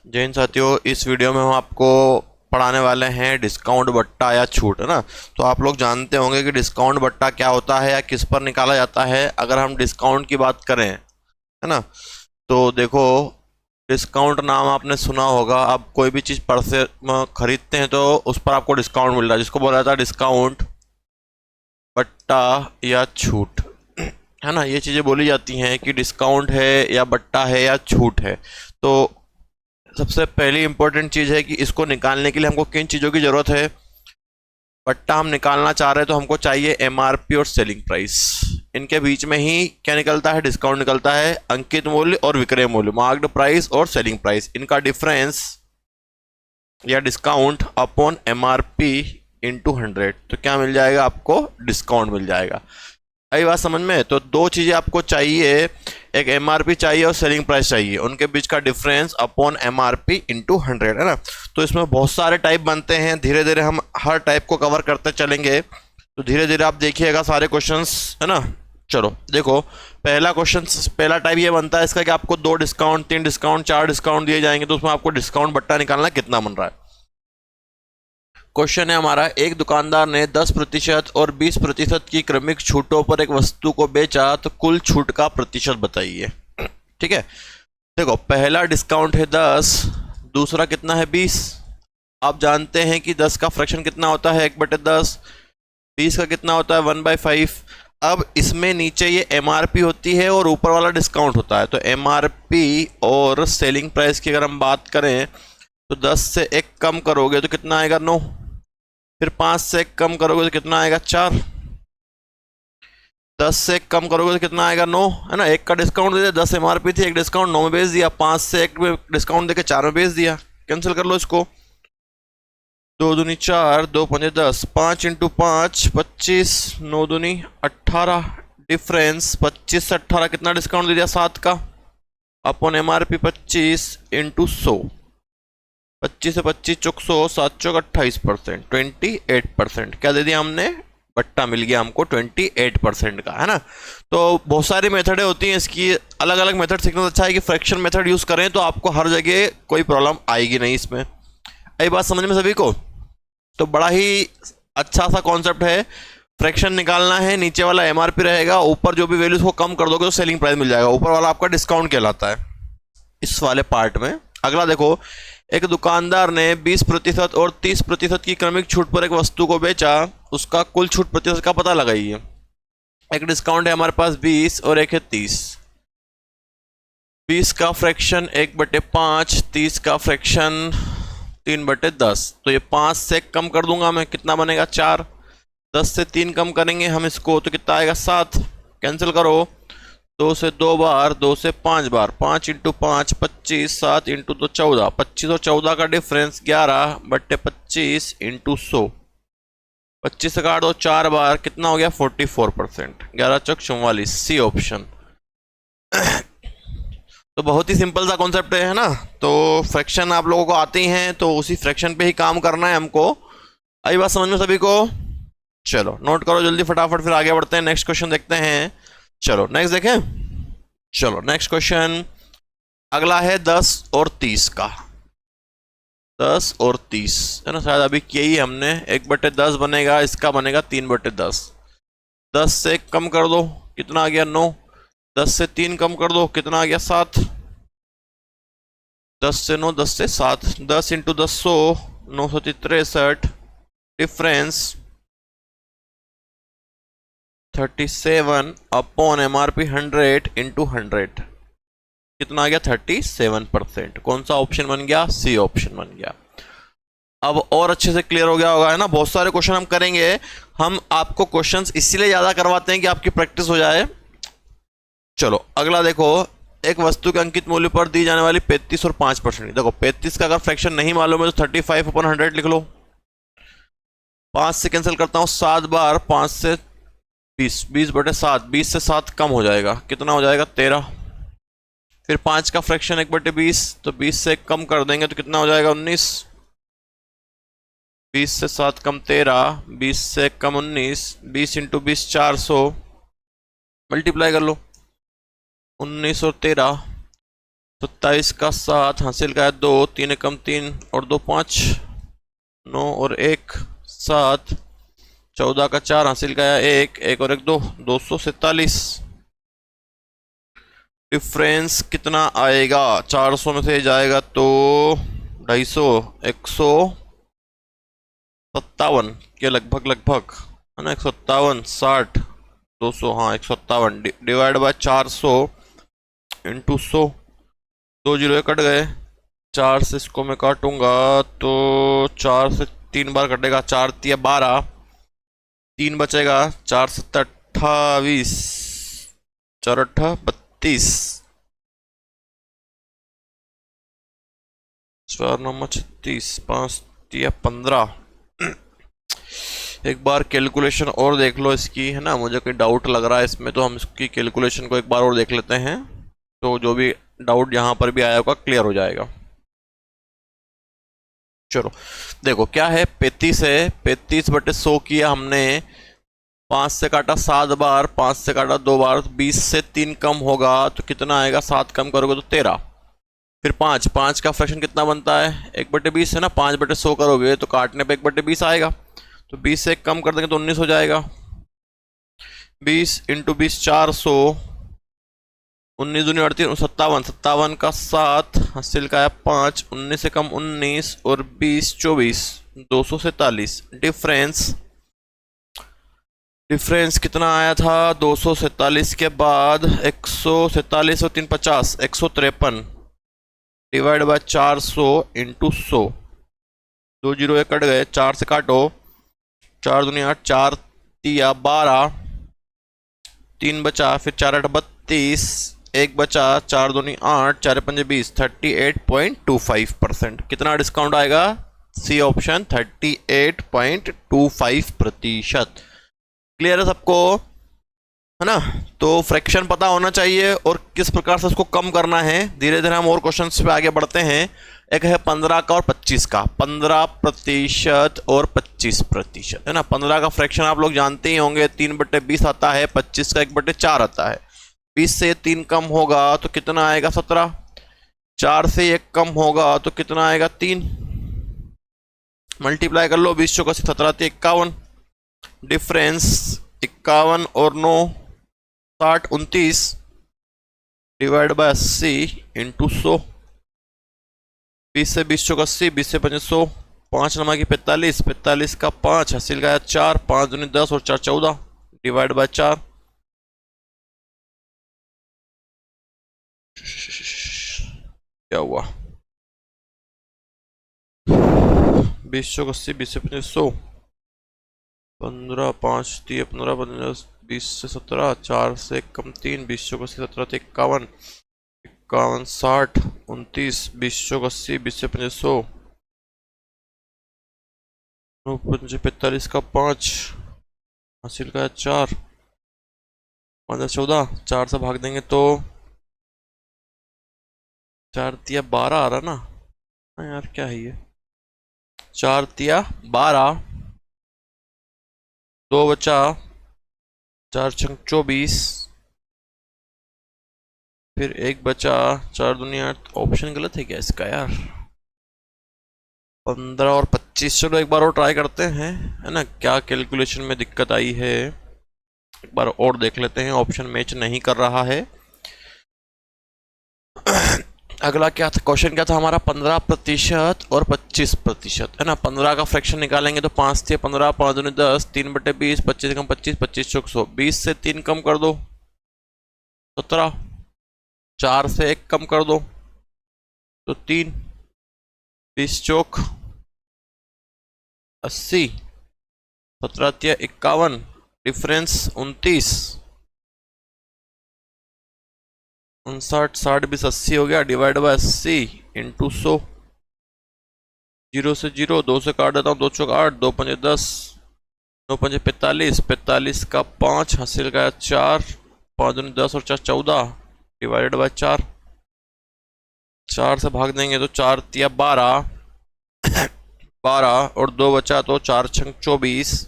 जय हिंद साथियों, इस वीडियो में हम आपको पढ़ाने वाले हैं डिस्काउंट बट्टा या छूट, है ना। तो आप लोग जानते होंगे कि डिस्काउंट बट्टा क्या होता है या किस पर निकाला जाता है। अगर हम डिस्काउंट की बात करें, है ना, तो देखो, डिस्काउंट नाम आपने सुना होगा। आप कोई भी चीज़ पर से खरीदते हैं तो उस पर आपको डिस्काउंट मिल रहा है, जिसको बोला जाता है डिस्काउंट बट्टा या छूट, है ना। ये चीज़ें बोली जाती हैं कि डिस्काउंट है या बट्टा है या छूट है। तो सबसे पहली इंपॉर्टेंट चीज़ है कि इसको निकालने के लिए हमको किन चीज़ों की ज़रूरत है। बट्टा हम निकालना चाह रहे हैं तो हमको चाहिए एमआरपी और सेलिंग प्राइस। इनके बीच में ही क्या निकलता है, डिस्काउंट निकलता है। अंकित मूल्य और विक्रय मूल्य, मार्क्ड प्राइस और सेलिंग प्राइस, इनका डिफरेंस या डिस्काउंट अपॉन एमआरपी इंटू 100, तो क्या मिल जाएगा आपको, डिस्काउंट मिल जाएगा। आई बात समझ में। तो दो चीज़ें आपको चाहिए, एक एमआरपी चाहिए और सेलिंग प्राइस चाहिए, उनके बीच का डिफरेंस अपॉन एमआरपी इंटू 100, है ना। तो इसमें बहुत सारे टाइप बनते हैं, धीरे धीरे हम हर टाइप को कवर करते चलेंगे। तो धीरे धीरे आप देखिएगा सारे क्वेश्चंस, है ना। चलो देखो, पहला क्वेश्चन, पहला टाइप ये बनता है इसका कि आपको 2 डिस्काउंट, 3 डिस्काउंट, 4 डिस्काउंट दिए जाएंगे, तो उसमें आपको डिस्काउंट बट्टा निकालना कितना बन रहा है। क्वेश्चन है हमारा, एक दुकानदार ने 10% और 20% की क्रमिक छूटों पर एक वस्तु को बेचा, तो कुल छूट का प्रतिशत बताइए। ठीक है, देखो, पहला डिस्काउंट है 10, दूसरा कितना है 20। आप जानते हैं कि 10 का फ्रैक्शन कितना होता है, 1/10। 20 का कितना होता है, 1/5। अब इसमें नीचे ये एमआरपी होती है और ऊपर वाला डिस्काउंट होता है। तो एमआरपी और सेलिंग प्राइस की अगर हम बात करें तो 10 से 1 कम करोगे तो कितना आएगा, 9। फिर 5 से 1 कम करोगे तो कितना आएगा, 4। 10 से 1 कम करोगे तो कितना आएगा, 9, है ना। 1 का डिस्काउंट दे दिया, 10 एमआरपी थी, 1 डिस्काउंट 9 में बेच दिया। 5 से 1 डिस्काउंट देके 4 में बेच दिया। कैंसिल कर लो इसको, 2 दूनी 4, 2 पंजे 10, 5 इंटू 5 25, 9 दूनी 18। डिफरेंस 25 से 18 कितना डिस्काउंट दे दिया, 7 का, अपॉन एमआरपी 25 इंटू 100। 25 से 25 चौक 100, 7 चौक 28%, 28%। क्या दे दिया हमने, बट्टा मिल गया हमको 28% का, है ना। तो बहुत सारी मेथडें होती हैं इसकी, अलग अलग मेथड सीखना अच्छा है कि फ्रैक्शन मेथड यूज़ करें तो आपको हर जगह कोई प्रॉब्लम आएगी नहीं इसमें। आई बात समझ में सभी को। तो बड़ा ही अच्छा सा कॉन्सेप्ट है। फ्रैक्शन निकालना है, नीचे वाला एमआरपी रहेगा, ऊपर जो भी वैल्यूज को कम कर दोगे तो सेलिंग प्राइस मिल जाएगा, ऊपर वाला आपका डिस्काउंट कहलाता है इस वाले पार्ट में। अगला देखो, एक दुकानदार ने 20% और 30% की क्रमिक छूट पर एक वस्तु को बेचा, उसका कुल छूट प्रतिशत का पता लगाइए। एक डिस्काउंट है हमारे पास 20 और एक है 30। 20 का फ्रैक्शन 1/5, 30 का फ्रैक्शन 3/10। तो ये 5 से कम कर दूंगा मैं, कितना बनेगा, 4। 10 से 3 कम करेंगे हम इसको तो कितना आएगा, 7। कैंसिल करो, 2 से 2 बार, 2 से 5 बार, 5 इंटू 5 25, 7 इंटू 2 14। 25 और 14 का डिफरेंस 11/25 इंटू 100। 25 से काट दो 4 बार, कितना हो गया, 44%। 11 चौक 44, सी ऑप्शन। तो बहुत ही सिंपल सा कॉन्सेप्ट है ना। तो फ्रैक्शन आप लोगों को आते ही हैं तो उसी फ्रैक्शन पे ही काम करना है हमको। आई बात समझ में सभी को। चलो नोट करो जल्दी फटाफट, फिर आगे बढ़ते हैं, नेक्स्ट क्वेश्चन देखते हैं। चलो नेक्स्ट देखें। चलो नेक्स्ट क्वेश्चन अगला है 10 और 30 का। 10 और 30, है ना, शायद अभी किया ही हमने। 1/10 बनेगा, इसका बनेगा 3/10। 10 से 1 कम कर दो, कितना आ गया, 9। 10 से 3 कम कर दो, कितना आ गया, 7। 10 से 9, 10 से 7, 10 into 10 100, 963। Difference 37 upon MRP 100 into 100, कितना आ गया, 37%। कौन सा ऑप्शन बन गया, सी ऑप्शन बन गया। अब और अच्छे से क्लियर हो गया होगा, है ना। बहुत सारे क्वेश्चन हम करेंगे, हम आपको क्वेश्चंस इसीलिए ज़्यादा करवाते हैं कि आपकी प्रैक्टिस हो जाए। चलो अगला देखो, एक वस्तु के अंकित मूल्य पर दी जाने वाली 35 और 5%। देखो 35 का अगर फ्रैक्शन नहीं मालूम है तो 35/100 लिख लो। 5 से कैंसिल करता हूँ 7 बार, 5 से 20, 20/7, 20 से 7 कम हो जाएगा, कितना हो जाएगा, 13। फिर 5 का फ्रैक्शन 1/20, तो 20 से 1 कम कर देंगे तो कितना हो जाएगा, 19। 20 से 7 कम 13, 20 से 1 कम 19, 20 इंटू 20 400, मल्टीप्लाई कर लो, 19 और 13, 27 का 7 हासिल का है 2, 3 एकम 3 और 2 5, 9 और 1 7, 14 का 4 हासिल का है 1, 1 और 1 2, 247। डिफरेंस कितना आएगा? 400 में से जाएगा तो 250, 157 के लगभग लगभग है ना, 157, 60, 200, हाँ 157 divide by 400 into 100, 2 zero cut गए, 4 से इसको मैं काटूंगा तो 4 से 3 बार कटेगा, 4 तिया 12, 3 बचेगा, 4 7 28, 4 8 32, 4 9 36, 5 तिया 15। एक बार कैलकुलेशन और देख लो इसकी, है ना, मुझे कोई डाउट लग रहा है इसमें, तो हम इसकी कैलकुलेशन को एक बार और देख लेते हैं, तो जो भी डाउट यहाँ पर भी आया होगा क्लियर हो जाएगा। चलो देखो क्या है, 35 है, 35/100 किया हमने, 5 से काटा 7 बार, 5 से काटा 2 बार, 20 से 3 कम होगा तो कितना आएगा, 7 कम करोगे तो 13, फिर 5, 5 का फ्रैक्शन कितना बनता है, 1/20 है ना, 5/100 करोगे तो काटने पे 1/20 आएगा, तो 20 से 1 कम कर देंगे तो 19 हो जाएगा, 20 इंटू 20 400, 19 दूनी 38, 57, 57 का 7 हासिल का है 5, 19 से कम 19 और 20 24, 247। डिफरेंस कितना आया था, 247 के बाद 147 और 3 50, 153 divide by 400 into 100, 2 zero cut गए, 4 से काटो, 4 दूनी 8, 4 तिया 12, 3 बचा, फिर 4 8 32, 1 बचा, 4 दूनी 8, 4 पंजे 20, 38.25%। कितना डिस्काउंट आएगा, सी ऑप्शन 38.25%। क्लियर है सबको, है ना? तो फ्रैक्शन पता होना चाहिए और किस प्रकार से उसको कम करना है। धीरे धीरे हम और क्वेश्चंस पे आगे बढ़ते हैं। एक है 15 का और 25 का, 15% और 25%, है ना। 15 का फ्रैक्शन आप लोग जानते ही होंगे, 3/20 आता है, 25 का 1/4 आता है। 20 से 3 कम होगा तो कितना आएगा, 17, 4 से 1 कम होगा तो कितना आएगा, 3, मल्टीप्लाई कर लो, 20 चौका 17 51, डिफरेंस 51 और 9 60 29 डिवाइड बाय 80 इंटू 100, 20 से 20 चौका 80, 20 से 5 100, 5 नमा की 45, 45 का 5 हासिल का 4, 5 दूनी 10 और 4 14 डिवाइड बाय 4, क्या हुआ, 20 चौका 80, 20 से 5 100, 15 5 3 15 15 20 से 17, 4 से कम 3, 20 चौका 17 से 51, 51 60 29, 20 चौका 80, 20 से 5 100, 9 5 45 का 5 हासिल का 4, 5 14, 4 से भाग देंगे तो 4 तिया 12 आ रहा ना, हाँ यार क्या है ये, 4 तिया 12, 2 बचा, 4 छंग 24, फिर 1 बचा, 4 दूनी 8, ऑप्शन गलत है क्या इसका यार, 15 और 25। चलो एक बार और ट्राई करते हैं, है ना, क्या कैलकुलेशन में दिक्कत आई है, एक बार और देख लेते हैं। ऑप्शन मैच नहीं कर रहा है। अगला क्या था, क्वेश्चन क्या था हमारा, 15% और 25%, है ना। 15 का फ्रैक्शन निकालेंगे तो 5 से 15, 5 दूनी 10, 3/20, 25 कम 25, 25 चौक 100, 20 से 3 कम कर दो 17, 4 से 1 कम कर दो तो 3, 20 चौक 80, 17 तिया 51, डिफरेंस 29, 59 60 20 80 हो गया, डिवाइड बाय 80 इंटू 100, 0 से 0, 2 से काट देता हूँ, 2 चौक 8, 2 पंजे 10, 9 पंजे 45, 45 का 5 हासिल का 4, 5 दूनी 10 और 4 14 डिवाइडेड बाय 4, 4 से भाग देंगे तो 4 तिया 12, 12 और 2 बचा तो 4 छंग 24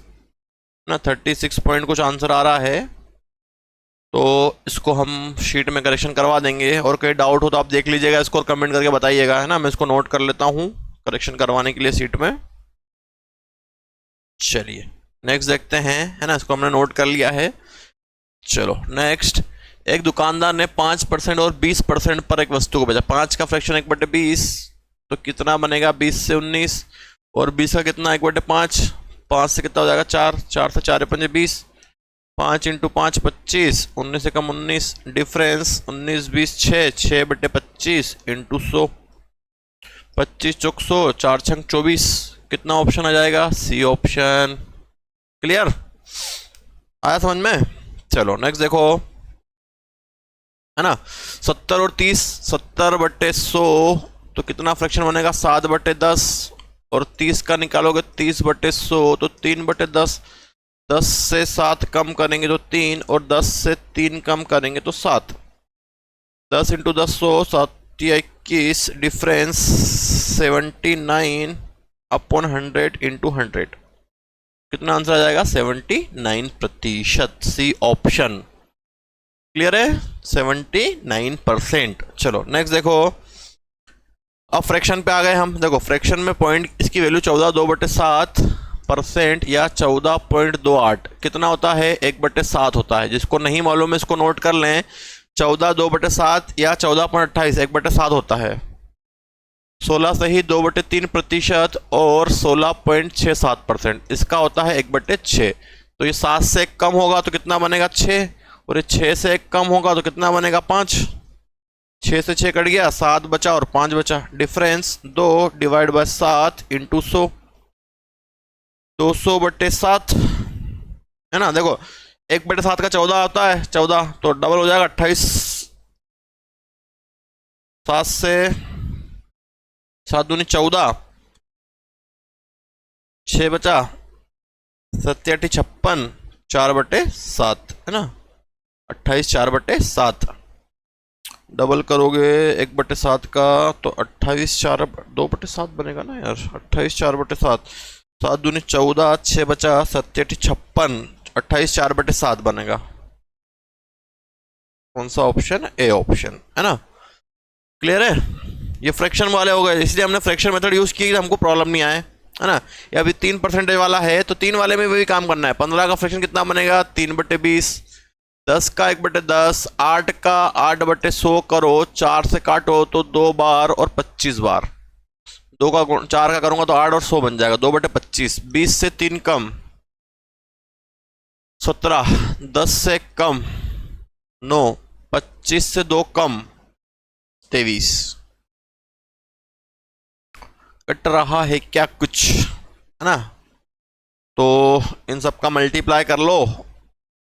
ना, 36 पॉइंट कुछ आंसर आ रहा है। तो इसको हम शीट में करेक्शन करवा देंगे, और कोई डाउट हो तो आप देख लीजिएगा इसको और कमेंट करके बताइएगा, है ना। मैं इसको नोट कर लेता हूँ करेक्शन करवाने के लिए शीट में। चलिए नेक्स्ट देखते हैं, है ना, इसको हमने नोट कर लिया है। चलो नेक्स्ट, एक दुकानदार ने 5% और 20% पर एक वस्तु को बेचा। 5 का फ्रैक्शन 1/20, तो कितना बनेगा 20 से 19, और 20 का कितना 1/5, 5 से कितना हो जाएगा 4, 4 से 4 5 20, 5 × 5 25, 19 से कम 19, डिफरेंस 19 20 6, 6/25 इंटू 100, 25 चौक 100, 4 छंग 24, कितना ऑप्शन आ जाएगा, सी ऑप्शन। क्लियर, आया समझ में। चलो नेक्स्ट देखो, है ना, 70 और 30, 70/100, तो कितना फ्रैक्शन बनेगा 7/10, और 30 का निकालोगे 30/100, तो 3/10, 10 से 7 कम करेंगे तो 3, और 10 से 3 कम करेंगे तो 7, 10 × 10 100, 7 या 21, डिफरेंस 79/100 इंटू 100, कितना आंसर आ जाएगा 79%, सी ऑप्शन। क्लियर है, 79%। चलो नेक्स्ट देखो, अब फ्रैक्शन पे आ गए हम। देखो फ्रैक्शन में पॉइंट, इसकी वैल्यू 14 2/7% या 14.28 कितना होता है 1/7 होता है। जिसको नहीं मालूम है इसको नोट कर लें, 14 2/7 या 14.28 1/7 होता है। 16 से ही 2/3% और 16.67%, इसका होता है 1/6। तो ये 7 से 1 कम होगा तो कितना बनेगा 6, और ये 6 से 1 कम होगा तो कितना बनेगा 5, 6 से 6 कट गया, 7 बचा और 5 बचा, डिफरेंस 2 / 7 इंटू 100, 200/7, है ना। देखो 1/7 का 14 होता है, 14 तो डबल हो जाएगा 28, 7 से 7 दूनी 14, 6 बचा, 7 8 56, 4/7, है ना, 28 4/7, डबल करोगे 1/7 का तो 28 4 2/7 बनेगा ना यार, 28 4/7, 7 दूनी 14, 6 बचा, 7 8 56, 28 4/7 बनेगा। कौन सा ऑप्शन, ए ऑप्शन, है ना। क्लियर है, ये फ्रैक्शन वाले हो गए, इसलिए हमने फ्रैक्शन मेथड यूज की, हमको प्रॉब्लम नहीं आए, है ना। ये अभी 3% वाला है तो 3 वाले में भी काम करना है। 15 का फ्रैक्शन कितना बनेगा 3/20, 10 का 1/10, 8 का 8/100 करो, 4 से काटो तो 2 बार और 25 बार, 2 का 4 का करूंगा तो 8 और 100 बन जाएगा, 2/25, 20 से 3 कम 17, 10 से 1 कम 9, 25 से 2 कम 23। कट रहा है क्या कुछ, है ना। तो इन सब का मल्टीप्लाई कर लो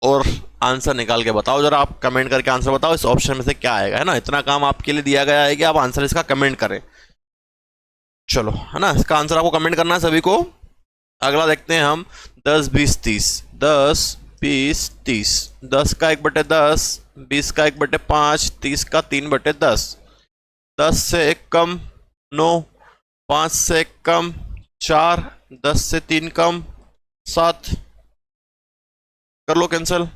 और आंसर निकाल के बताओ जरा, आप कमेंट करके आंसर बताओ इस ऑप्शन में से क्या आएगा, है ना। इतना काम आपके लिए दिया गया है कि आप आंसर इसका कमेंट करें। चलो, है ना, इसका आंसर आपको कमेंट करना है सभी को। अगला देखते हैं हम, 10 20 30, 10 20 30, 10 का 1/10, 20 का 1/5, 30 का 3/10, 10 से 1 कम 9, 5 से 1 कम 4, 10 से 3 कम 7, कर लो कैंसिल,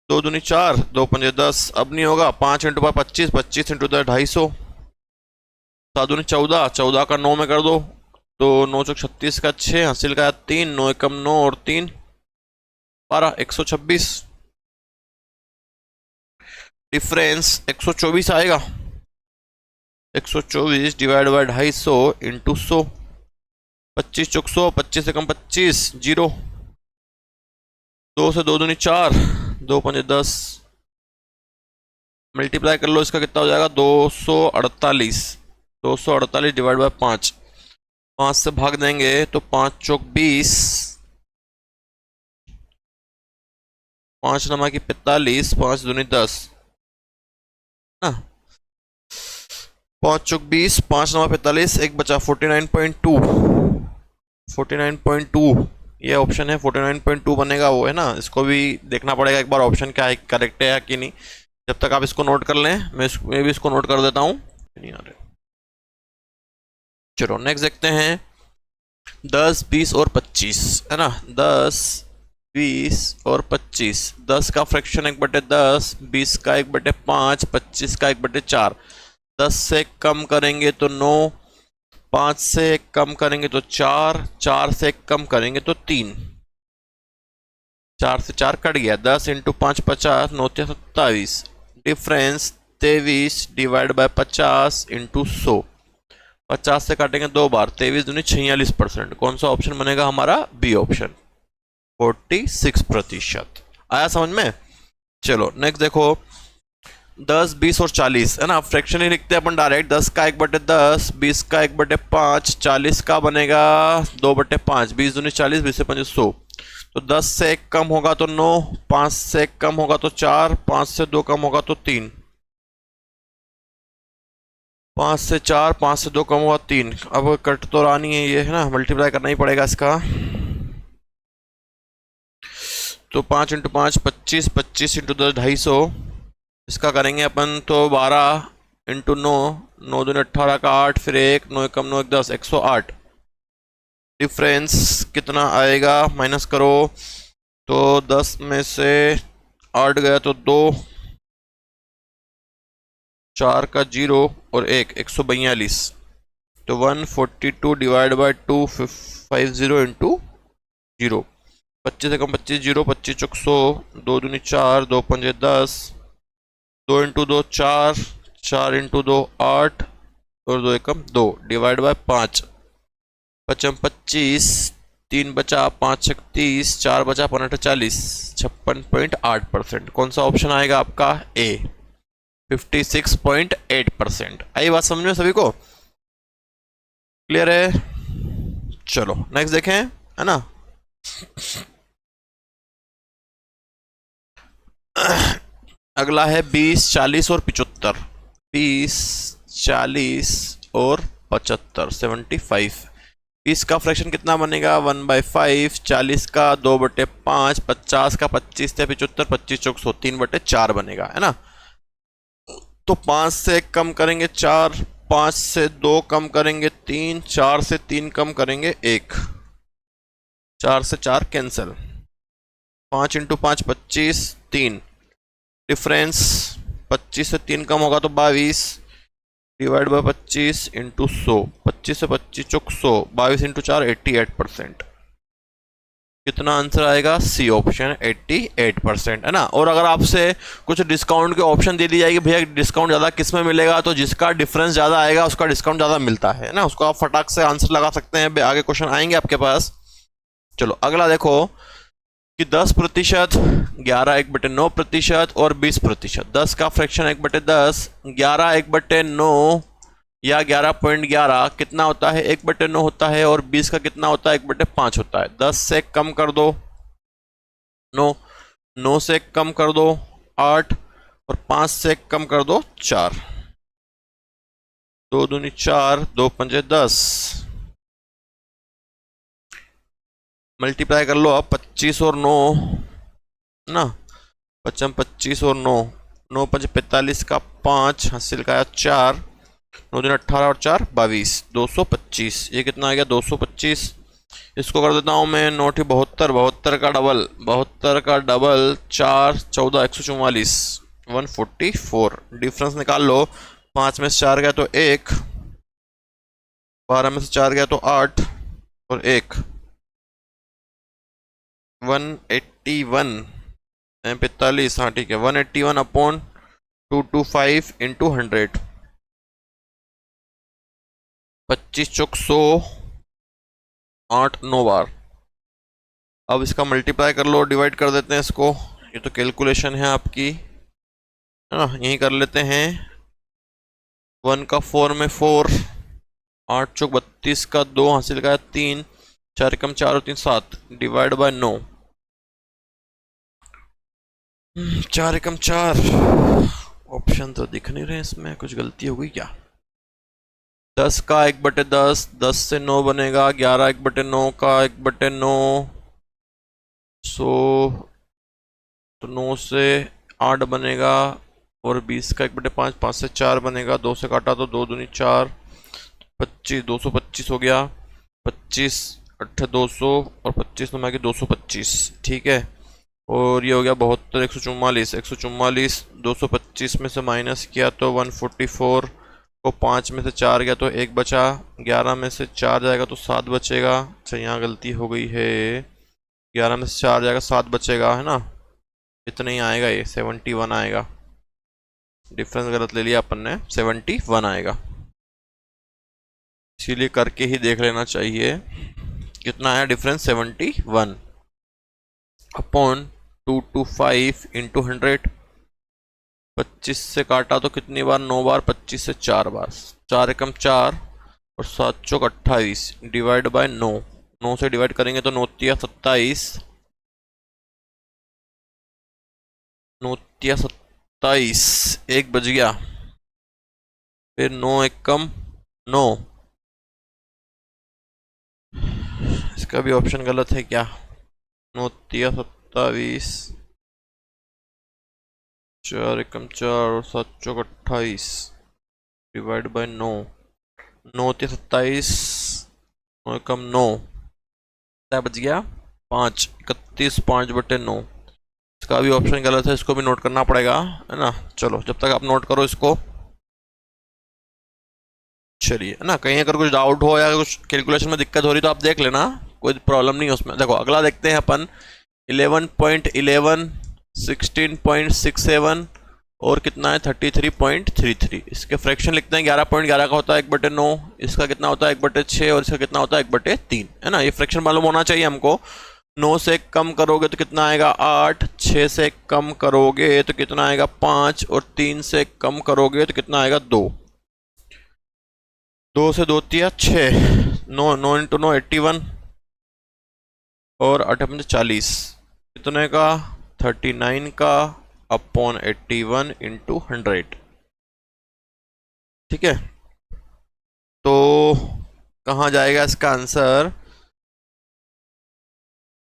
2 दूनी 4, 2 पंजे 10, अब नहीं होगा, 5 × 5 25, 25 × 10 250, 7 दूनी 14, 14 का 9 में कर दो तो 9 चौक 36 का 6, हासिल का 3, 9 एकम 9 और 3 12, 126, डिफरेंस 124 आएगा, 124 डिवाइड बाय 250 इंटू 100, 25 चौक 100, 25 से कम 25 0, 2 से 2 दूनी 4, 2 पंजे 10, मल्टीप्लाई कर लो, इसका कितना हो जाएगा 248, 248 डिवाइड बाय 5, 5 से भाग देंगे तो 5 चौक 20, 5 नमा की 45, 5 दूनी 10, ना 5 चौक 20, 5 नमा 45, एक बचा 49.2, 49.2 ये ऑप्शन है, 49.2 बनेगा वो, है ना। इसको भी देखना पड़ेगा एक बार ऑप्शन क्या है, करेक्ट है या कि नहीं। जब तक आप इसको नोट कर लें, मैं भी इसको नोट कर देता हूँ, नहीं आ रहे। चलो नेक्स्ट देखते हैं, 10 20 और 25, है ना। 10 20 और 25, 10 का फ्रैक्शन 1/10, 20 का 1/5, 25 का 1/4। 10 से कम करेंगे तो 9, 5 से कम करेंगे तो 4, 4 से कम करेंगे तो 3, 4 से 4 कट गया। 10 into 5 50, 9 27, difference 23 divide by 50 into 100। 50 से काटेंगे 2 बार, 23 दूनी 46%। कौन सा ऑप्शन बनेगा हमारा? B option, 46%। आया समझ में? चलो नेक्स्ट देखो, 10, 20 और 40 है ना, फ्रैक्शन ही लिखते हैं अपन डायरेक्ट। 10 का 1/10, 20 का 1/5, 40 का बनेगा 2/5, 20 दूनी 40, 20 से 5 100। तो 10 से 1 कम होगा तो 9, 5 से 1 कम होगा तो 4, 5 से 2 कम होगा तो 3, 5 से 4, 5 से 2 कम हुआ 3। अब कट तो रहा नहीं है ये, है ना, मल्टीप्लाई करना ही पड़ेगा इसका। तो 5 इंटू 5 25, 25 इंटू 10 250। इसका करेंगे अपन तो 12 इंटू 9, 9 दूनी 18 का 8, फिर 1, 9 कम 9 10, 108। डिफरेंस कितना आएगा? माइनस करो तो 10 में से 8 गया तो 2, 4 का 0 और 1, 142। तो 142 डिवाइड बाई 250 इंटू 0। 25 से कम 25 0, 25 चौक 100, 2 दूनी 4, 2 पंजे 10, 2 इंटू 2 4, 4 इंटू 2 8 और 2 एकम 2 डिवाइड बाय 5। 5 25, 3 बचा, 5 36, 4 बचा, 15 40, 56.8%। कौन सा ऑप्शन आएगा आपका? ए, 56.8%। आई बात समझ में सभी को? क्लियर है? चलो नेक्स्ट देखें, है ना। अगला है 20, 40 और 75। 20, 40 और 75, 75। 20 का फ्रैक्शन कितना बनेगा? 1/5, 40 का 2/5, 50 का 25 से 75, 25 चौक 100, 3/4 बनेगा, है ना। तो 5 से 1 कम करेंगे 4, 5 से 2 कम करेंगे 3, 4 से 3 कम करेंगे 1, 4 से 4 कैंसिल। 5 इंटू 5 25, 3, डिफरेंस 25 से 3 कम होगा तो 22 डिवाइड बाय 25 इंटू 100। 25 से 25 चौक 100, 22 इंटू 4 88%। कितना आंसर आएगा? सी ऑप्शन, 88%, है ना। और अगर आपसे कुछ डिस्काउंट के ऑप्शन दे दी जाएगी, भैया डिस्काउंट ज़्यादा किस में मिलेगा, तो जिसका डिफरेंस ज़्यादा आएगा उसका डिस्काउंट ज़्यादा मिलता है ना, उसको आप फटाक से आंसर लगा सकते हैं। आगे क्वेश्चन आएंगे आपके पास। चलो अगला देखो कि 10%, 11 1/9% और 20%। 10 का फ्रैक्शन 1/10, 11 1/9 या 11.11 कितना होता है? 1/9 होता है। और 20 का कितना होता है? 1/5 होता है। 10 से कम कर दो 9, 9 से कम कर दो 8 और 5 से कम कर दो 4, 2 दूनी 4, 2 पंजे 10। मल्टीप्लाई कर लो अब 25 और 9 ना, 25 और 9, 9 5 45 का 5 हासिल का 4, 9 दिन 18 और 4 22, 225। ये कितना आ गया? 225। इसको कर देता हूँ मैं 9 72, 72 का डबल, 72 का डबल 4 14 144, 144। डिफरेंस निकाल लो, 5 में से 4 गया तो 1, 12 में से 4 गया तो 8 और 1, 181 45। हाँ ठीक है, 181 अपॉन 225 इंटू 100, 25 चौक 100, 8 9 बार। अब इसका मल्टीप्लाई कर लो, डिवाइड कर देते हैं इसको। ये तो कैलकुलेशन है आपकी, है ना, यही कर लेते हैं। 1 का 4 में 4, 8 चौक 32 का 2 हासिल का 3, 4 कम 4 और 3 7 डिवाइड बाय 9, 4 एकम 4। ऑप्शन तो दिख नहीं रहे इसमें, कुछ गलती हो गई क्या? 10 का 1/10, 10 से 9 बनेगा। 11 1/9 का 1/9, तो 9 से 8 बनेगा। और 20 का 1/5, 5 से 4 बनेगा। 2 से काटा तो 2 दूनी 4, 25, 225 हो गया। 25 200 और 25 में 225, ठीक है। और ये हो गया 72, 144, 144 225 में से माइनस किया तो 144 को 5 में से 4 गया तो 1 बचा, 11 में से 4 जाएगा तो 7 बचेगा। अच्छा यहाँ गलती हो गई है, 11 में से 4 जाएगा 7 बचेगा, है ना। इतना ही आएगा, ये 71 आएगा। डिफरेंस गलत ले लिया अपन ने, 71 आएगा। इसीलिए करके ही देख लेना चाहिए। कितना आया डिफरेंस, 71 अपॉन 225 इंटू 100। 25 से काटा तो कितनी बार, 9 बार, 25 से 4 बार, 4 एकम 4 और 7 चौक 28 डिवाइड बाय 9। 9 से डिवाइड करेंगे तो 9 तिया 27, 9 तिया 27, 1 बच गया। फिर 9 एकम 9, इसका भी ऑप्शन गलत है क्या। 9 तिया 27, 4 एकम 4 और 7 चौक 28 डिवाइड बाय 9। 9 तिया 27, 9 एकम 9, क्या बच गया 5, 31, 5/9। इसका भी ऑप्शन गलत है, इसको भी नोट करना पड़ेगा, है ना। चलो जब तक आप नोट करो इसको, चलिए, है ना। कहीं अगर कुछ डाउट हो या कुछ कैलकुलेशन में दिक्कत हो रही तो आप देख लेना, कोई प्रॉब्लम नहीं है उसमें। देखो अगला देखते हैं अपन, 11.11, 16.67 और कितना है 33.33। इसके फ्रैक्शन लिखते हैं, 11.11 का होता है 1/9, इसका कितना होता है 1/6 और इसका कितना होता है 1/3, है ना। ये फ्रैक्शन मालूम होना चाहिए हमको। 9 से कम करोगे तो कितना आएगा 8, 6 से कम करोगे तो कितना आएगा 5 और 3 से कम करोगे तो कितना आएगा 2। 2 से 2 तिया 6, 9, 9 इंटू 9 81 और 8 पंजे 40, कितने का 39 का अपॉन 81 इंटू 100, ठीक है। तो कहाँ जाएगा इसका आंसर,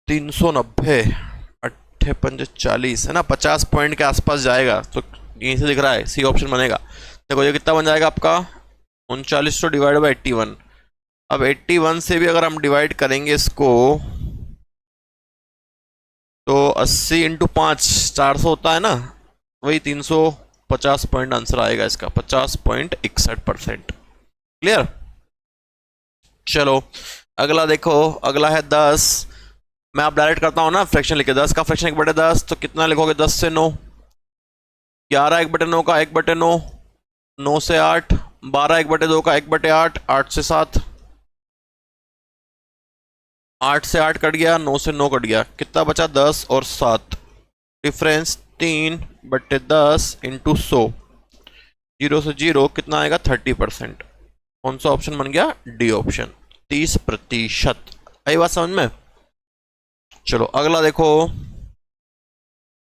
390, 8 पंजे 40, है ना। 50 पॉइंट के आसपास जाएगा, तो यहीं से दिख रहा है सी ऑप्शन बनेगा। देखो ये कितना बन जाएगा आपका 39 तो डिवाइड बाई 81। अब 81 से भी अगर हम डिवाइड करेंगे इसको तो 80 इंटू 5 400 होता है ना, वही 350 पॉइंट आंसर आएगा इसका, 50.61%। क्लियर। चलो अगला देखो, अगला है 10। मैं आप डायरेक्ट करता हूँ ना, फ्रैक्शन लिखे, 10 का फ्रैक्शन 1/10 तो कितना लिखोगे 10 से 9, 11 1/9 का 1/9, 9 से 8, 12 1/2 का 1/8, 8 से 7, 8 से 8 कट गया, 9 से 9 कट गया, कितना बचा 10 और 7, डिफरेंस 3/10 इंटू 100, 0 से 0 कितना आएगा 30%। कौन सा ऑप्शन बन गया, डी ऑप्शन, 30%। आई बात समझ में। चलो अगला देखो,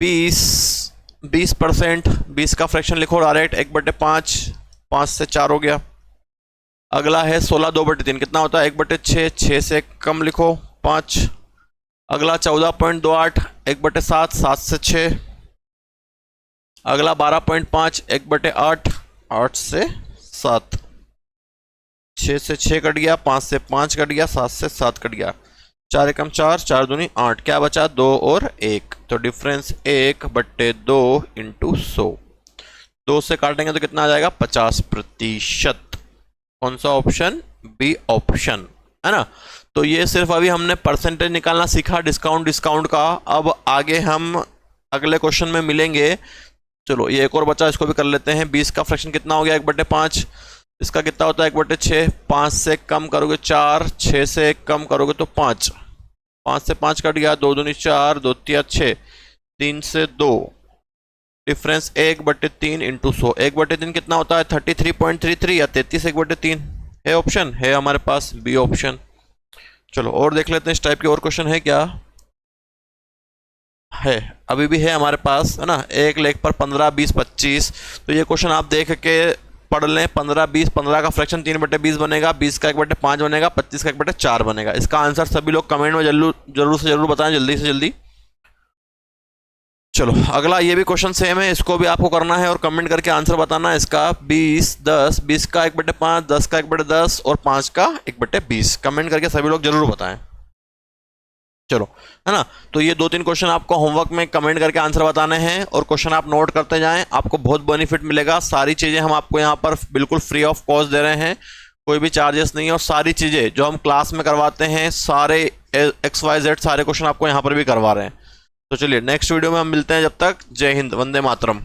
20%, 20 का फ्रैक्शन लिखो डायरेक्ट, 1/5, 5 से 4 हो गया। अगला है 16 2/3, कितना होता है 1/6, 6 से कम लिखो 5। अगला 14.28, 1/7, 7 से 6। अगला 12.5, 1/8, 8 से 7, 6 से 6 कट गया, 5 से 5 कट गया, 7 से 7 कट गया, 4 एकम 4, 4 दूनी 8, क्या बचा 2 और 1, तो डिफरेंस 1/2 इंटू 100। 2 से काटेंगे तो कितना आ जाएगा 50%। कौन सा ऑप्शन, बी ऑप्शन, है ना। तो ये सिर्फ अभी हमने परसेंटेज निकालना सीखा डिस्काउंट का। अब आगे हम अगले क्वेश्चन में मिलेंगे। चलो ये एक और बचा, इसको भी कर लेते हैं। 20 का फ्रैक्शन कितना हो गया 1/5, इसका कितना होता है 1/6, 5 से कम करोगे 4, 6 से कम करोगे तो 5, 5 से 5 कट गया, 2 दूनी 4, 2 तिया 6, 3 से 2, डिफरेंस 1/3 इंटू 100। 1/3 कितना होता है 33.33 या 33 1/3 है, ऑप्शन है हमारे पास बी ऑप्शन। चलो और देख लेते हैं इस टाइप के और क्वेश्चन है क्या है, अभी भी है हमारे पास, है ना। एक लेख पर 15 20 25, तो ये क्वेश्चन आप देख के पढ़ लें। 15 20, 15 का फ्रैक्शन 3/20 बनेगा, 20 का 1/5 बनेगा, 25 का 1/4 बनेगा। इसका आंसर सभी लोग कमेंट में जरूर से जरूर बताएं, जल्दी से जल्दी। चलो अगला ये भी क्वेश्चन सेम है, इसको भी आपको करना है और कमेंट करके आंसर बताना है इसका। 20 10, 20 का 1/5, 10 का 1/10 और 5 का 1/20, कमेंट करके सभी लोग जरूर बताएं। चलो, है ना। तो ये 2-3 क्वेश्चन आपको होमवर्क में कमेंट करके आंसर बताने हैं और क्वेश्चन आप नोट करते जाएं, आपको बहुत बेनिफिट मिलेगा। सारी चीज़ें हम आपको यहाँ पर बिल्कुल फ्री ऑफ कॉस्ट दे रहे हैं, कोई भी चार्जेस नहीं है, और सारी चीज़ें जो हम क्लास में करवाते हैं सारे XYZ सारे क्वेश्चन आपको यहाँ पर भी करवा रहे हैं। तो चलिए नेक्स्ट वीडियो में हम मिलते हैं, जब तक जय हिंद, वंदे मातरम।